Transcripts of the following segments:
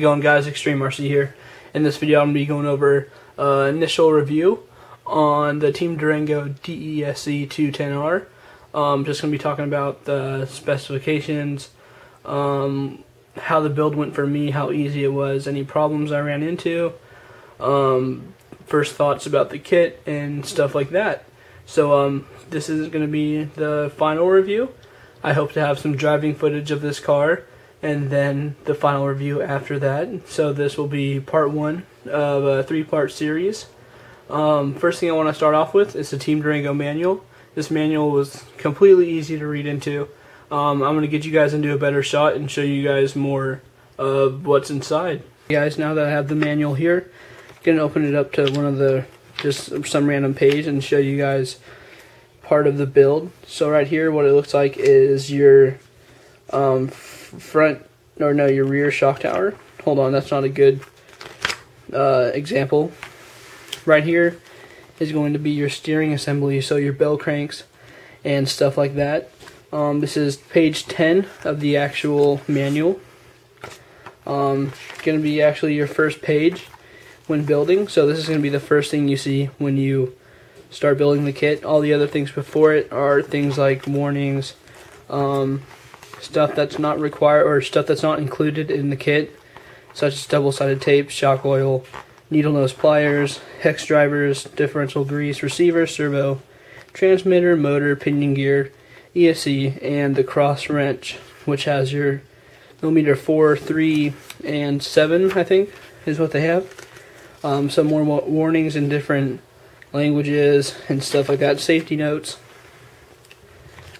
Going, guys? XtremeRC here. In this video I'm going to be going over initial review on the Team Durango DESC210R. Just going to be talking about the specifications, how the build went for me, how easy it was, any problems I ran into, first thoughts about the kit, and stuff like that. So this is going to be the final review. I hope to have some driving footage of this car and then the final review after that. So this will be part one of a three-part series. First thing I want to start off with is the Team Durango manual. This manual was completely easy to read into. I'm going to get you guys into a better shot and show you guys more of what's inside. Guys, now that I have the manual here, I'm going to open it up to one of the, just some random page and show you guys part of the build. So right here, what it looks like is your your rear shock tower. Hold on, that's not a good example. Right here is going to be your steering assembly, so your bell cranks and stuff like that. This is page 10 of the actual manual. Going to be actually your first page when building, so this is going to be the first thing you see when you start building the kit. All the other things before it are things like warnings, stuff that's not required or stuff that's not included in the kit, such as double-sided tape, shock oil, needle nose pliers, hex drivers, differential grease, receiver, servo, transmitter, motor, pinion gear, ESC, and the cross wrench, which has your millimeter 4, 3, and 7, I think, is what they have. Some more warnings in different languages and stuff like that, safety notes.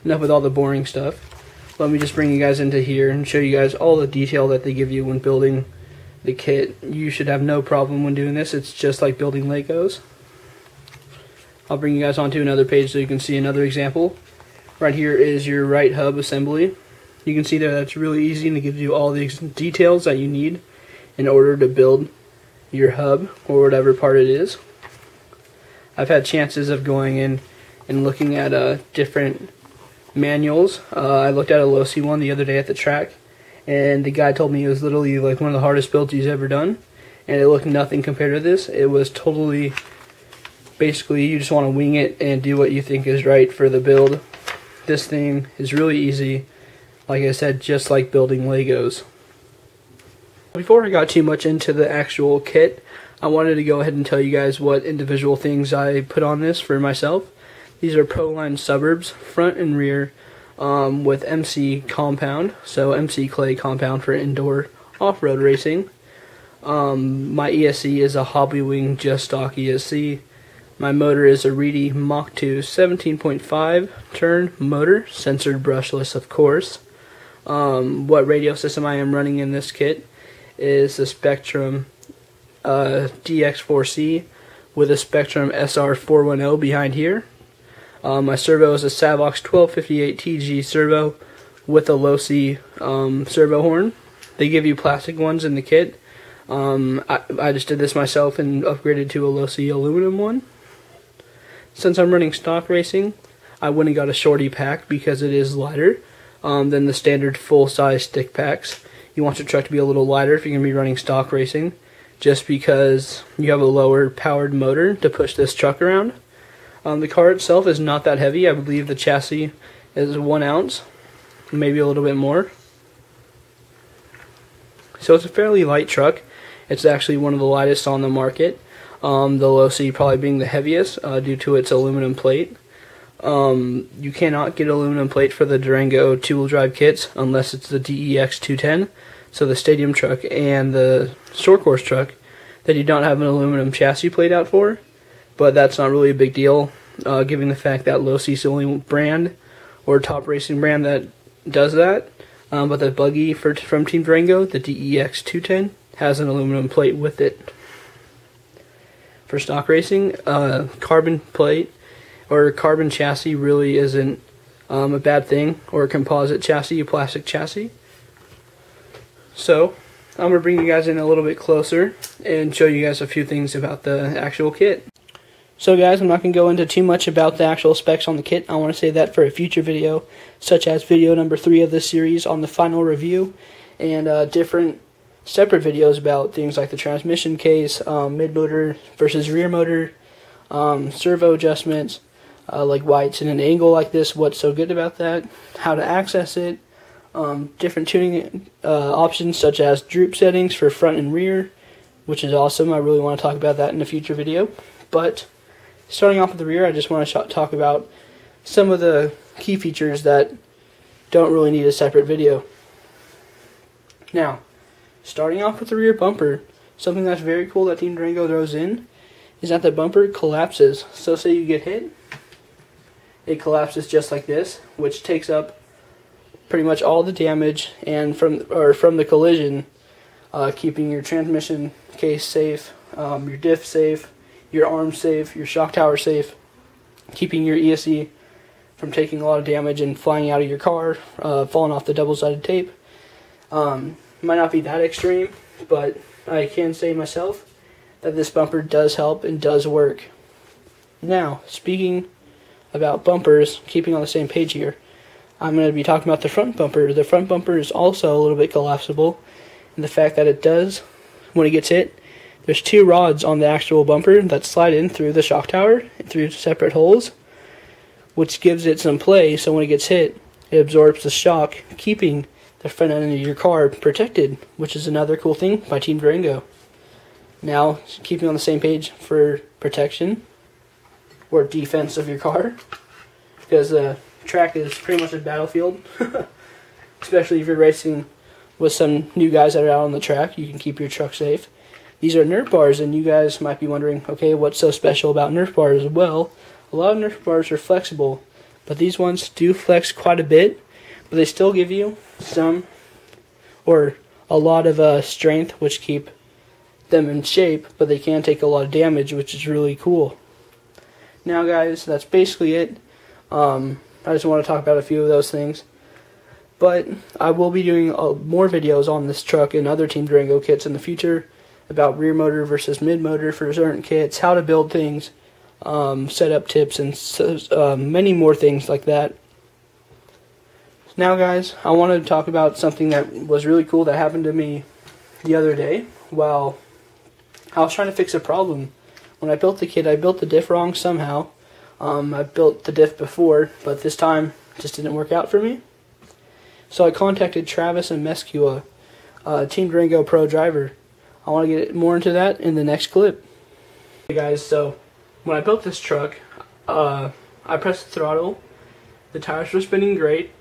Enough with all the boring stuff. Let me just bring you guys into here and show you guys all the detail that they give you when building the kit. You should have no problem when doing this. It's just like building Legos. I'll bring you guys onto another page so you can see another example. Right here is your right hub assembly. You can see there that's really easy and it gives you all the details that you need in order to build your hub or whatever part it is. I've had chances of going in and looking at different manuals. I looked at a Losi one the other day at the track, and the guy told me it was literally like one of the hardest builds he's ever done, and it looked nothing compared to this. It was totally, basically you just want to wing it and do what you think is right for the build. This thing is really easy, like I said, just like building Legos. Before I got too much into the actual kit, I wanted to go ahead and tell you guys what individual things I put on this for myself. These are Proline Suburbs, front and rear, with MC compound, so MC clay compound for indoor off-road racing. My ESC is a Hobbywing just stock ESC. My motor is a Reedy Mach 2 17.5 turn motor, censored brushless of course. What radio system I am running in this kit is the Spectrum DX4C with a Spectrum SR410 behind here. My servo is a Savox 1258 TG servo with a Losi servo horn. They give you plastic ones in the kit. I just did this myself and upgraded to a Losi aluminum one. Since I'm running stock racing, I went and got a shorty pack because it is lighter than the standard full-size stick packs. You want your truck to be a little lighter if you're going to be running stock racing, just because you have a lower powered motor to push this truck around. The car itself is not that heavy. I believe the chassis is 1 ounce, maybe a little bit more. So it's a fairly light truck. It's actually one of the lightest on the market. The Losi probably being the heaviest due to its aluminum plate. You cannot get aluminum plate for the Durango two-wheel drive kits unless it's the DEX210. So the stadium truck and the short course truck that you don't have an aluminum chassis plate out for. But that's not really a big deal, given the fact that Losi is the only brand or top racing brand that does that. But the buggy from Team Durango, the DEX210, has an aluminum plate with it. For stock racing, carbon plate or carbon chassis really isn't a bad thing, or a composite chassis, a plastic chassis. So I'm going to bring you guys in a little bit closer and show you guys a few things about the actual kit. So guys, I'm not going to go into too much about the actual specs on the kit. I want to save that for a future video, such as video number 3 of this series on the final review, and different separate videos about things like the transmission case, mid-motor versus rear motor, servo adjustments, like why it's in an angle like this, what's so good about that, how to access it, different tuning options such as droop settings for front and rear, which is awesome. I really want to talk about that in a future video. But starting off with the rear, I just want to talk about some of the key features that don't really need a separate video. Now, starting off with the rear bumper, something that's very cool that Team Durango throws in is that the bumper collapses. So say you get hit, it collapses just like this, which takes up pretty much all the damage and from the collision, keeping your transmission case safe, your diff safe, your arm safe, your shock tower safe, keeping your ESC from taking a lot of damage and flying out of your car, falling off the double-sided tape. Might not be that extreme, but I can say myself that this bumper does help and does work. Now, speaking about bumpers, keeping on the same page here, I'm going to be talking about the front bumper. The front bumper is also a little bit collapsible, and the fact that it does, when it gets hit, there's two rods on the actual bumper that slide in through the shock tower, through separate holes, which gives it some play, so when it gets hit, it absorbs the shock, keeping the front end of your car protected, which is another cool thing by Team Durango. Now, keeping on the same page for protection, or defense of your car, because the track is pretty much a battlefield, especially if you're racing with some new guys that are out on the track, you can keep your truck safe. These are Nerf bars, and you guys might be wondering, okay, what's so special about Nerf bars? Well, a lot of Nerf bars are flexible, but these ones do flex quite a bit, but they still give you some, or a lot of strength, which keep them in shape, but they can take a lot of damage, which is really cool. Now guys, that's basically it. I just want to talk about a few of those things. But I will be doing more videos on this truck and other Team Durango kits in the future about rear motor versus mid motor for certain kits, how to build things, setup tips, and many more things like that. Now guys, I wanted to talk about something that was really cool that happened to me the other day while I was trying to fix a problem. When I built the kit, I built the diff wrong somehow. I built the diff before, but this time just didn't work out for me. So I contacted Travis and Mescua, Team Durango Pro driver. I want to get more into that in the next clip. Hey guys, so when I built this truck, I pressed the throttle. The tires were spinning great,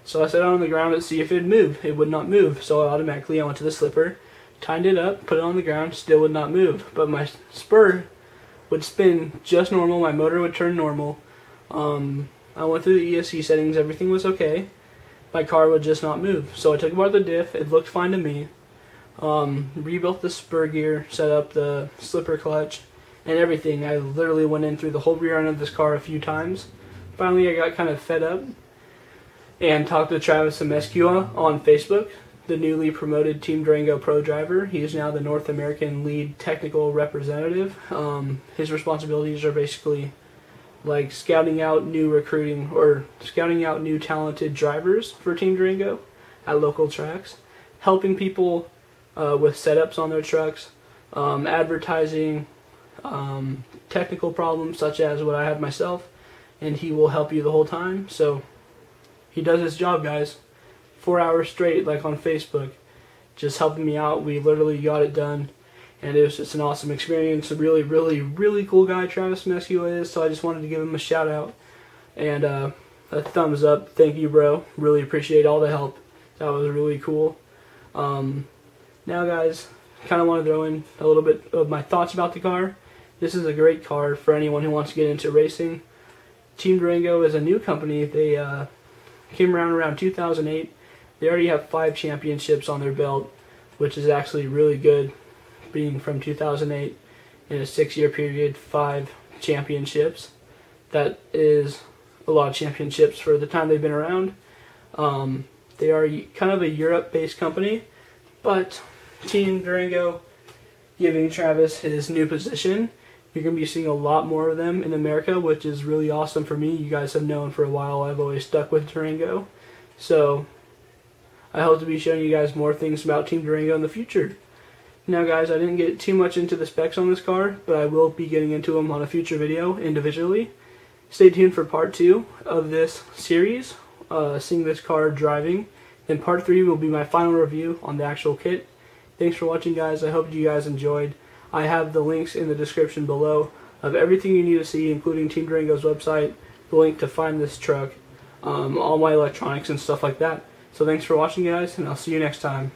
so I set it on the ground to see if it would move. It would not move, so automatically I went to the slipper, tightened it up, put it on the ground, still would not move. But my spur would spin just normal, my motor would turn normal. I went through the ESC settings, everything was okay. My car would just not move. So I took apart the diff, it looked fine to me. Rebuilt the spur gear, set up the slipper clutch, and everything. I literally went in through the whole rear end of this car a few times. Finally I got kind of fed up and talked to Travis Mescua on Facebook, the newly promoted Team Durango Pro driver. He is now the North American lead technical representative. His responsibilities are basically like scouting out new recruiting or scouting out new talented drivers for Team Durango at local tracks, helping people with setups on their trucks, advertising, technical problems such as what I have myself, and he will help you the whole time. So he does his job, guys. 4 hours straight, like on Facebook, just helping me out. We literally got it done, and it was just an awesome experience. A really, really, really cool guy Travis Mescua is, so I just wanted to give him a shout out and a thumbs up. Thank you, bro. Really appreciate all the help. That was really cool. Now guys, kind of want to throw in a little bit of my thoughts about the car. This is a great car for anyone who wants to get into racing. Team Durango is a new company. They came around 2008. They already have 5 championships on their belt, which is actually really good, being from 2008 in a 6-year period, 5 championships. That is a lot of championships for the time they've been around. They are kind of a Europe-based company, but Team Durango giving Travis his new position. You're going to be seeing a lot more of them in America, which is really awesome for me. You guys have known for a while I've always stuck with Durango. So I hope to be showing you guys more things about Team Durango in the future. Now guys, I didn't get too much into the specs on this car, but I will be getting into them on a future video individually. Stay tuned for part 2 of this series, seeing this car driving. Then part 3 will be my final review on the actual kit. Thanks for watching guys, I hope you guys enjoyed. I have the links in the description below of everything you need to see, including Team Durango's website, the link to find this truck, all my electronics and stuff like that. So thanks for watching guys, and I'll see you next time.